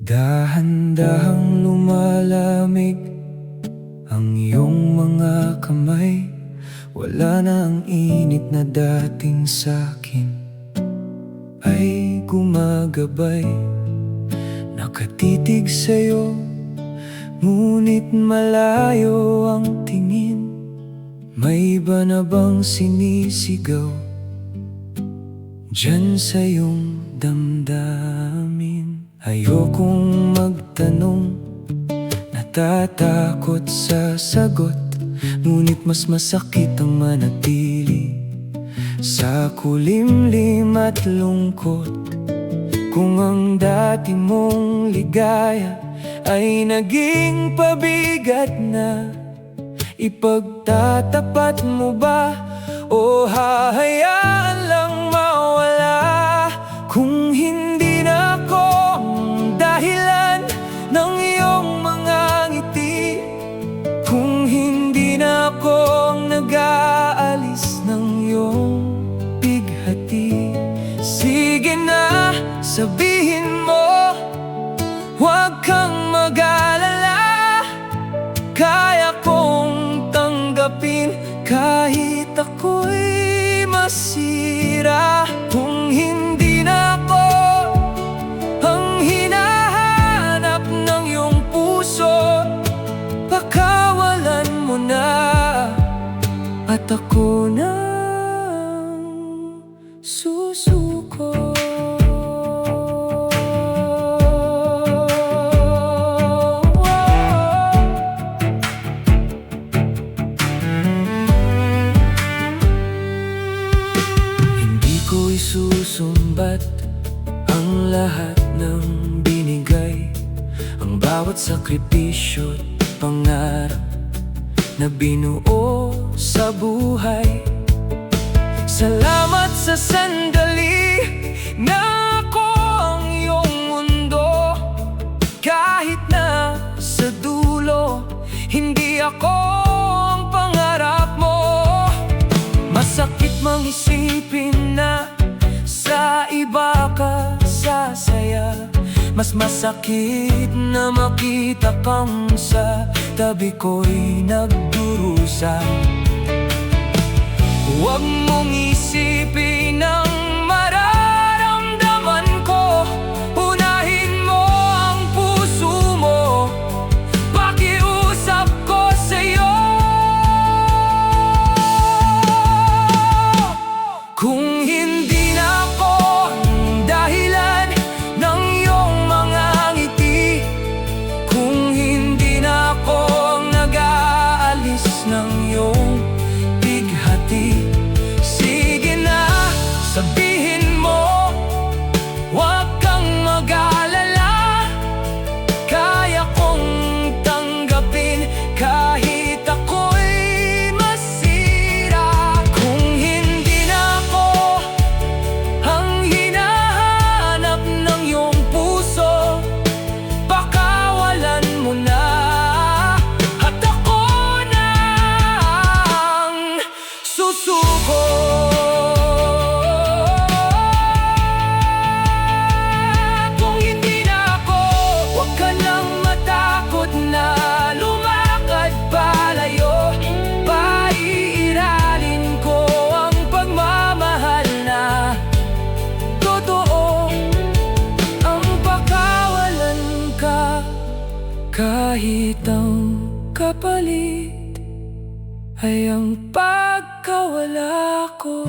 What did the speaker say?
Dahan-dahang lumalamig ang iyong mga kamay. Wala na ang init na dating sa'kin ay gumagabay. Nakatitig sa'yo, ngunit malayo ang tingin. May iba na bang sinisigaw diyan sa iyong damdamin? Ayokong magtanong, natatakot sa sagot. Ngunit mas masakit ang manatili sa kulimlim at lungkot. Kung ang dati mong ligaya ay naging pabigat na, ipagtatapat mo ba o hahayaan lang mawala? Kung hindi na ako ang dahilan ng iyong mga ngiti, kung hindi na ako ang nag-aalis ng iyong bighati, sige na, sabihin mo, huwag kang mag-alala. Kaya kong tanggapin kahit ako'y masira. Kung hindi na ako ang hinahanap ng iyong puso, pakawalan mo na at ako nang susuko. Isusumbat ang lahat ng binigay, ang bawat sakripisyo't pangarap na binuo sa buhay. Salamat sa sandali na ako ang iyong mundo. Kahit na sa dulo, hindi ako ang pangarap mo. Masakit mang isipin na sa iba ka sasaya. Mas masakit na makita kang sa tabi ko'y nagdurusa. Huwag mong isipin ang mararamdaman ko. Unahin mo ang puso mo, pakiusap ko sa'yo. Kung hindi na ako ang dahilan ng iyong mga ngiti, kung hindi na ako ang nag-aalis ng iyong bighati, sige na, sabihin mo, huwag kang mag-alala. Kaya kong tanggapin kahit ako'y masira. Kung hindi na ako ang hinahanap ng iyong puso, pakawalan mo na at ako nang susuko. Kung hindi na ako, huwag ka nang matakot na lumakad palayo. Paiiralin ko ang pagmamahal na totoo, ang pakawalan ka kahit ang kapalit ay ang pagkawala ko.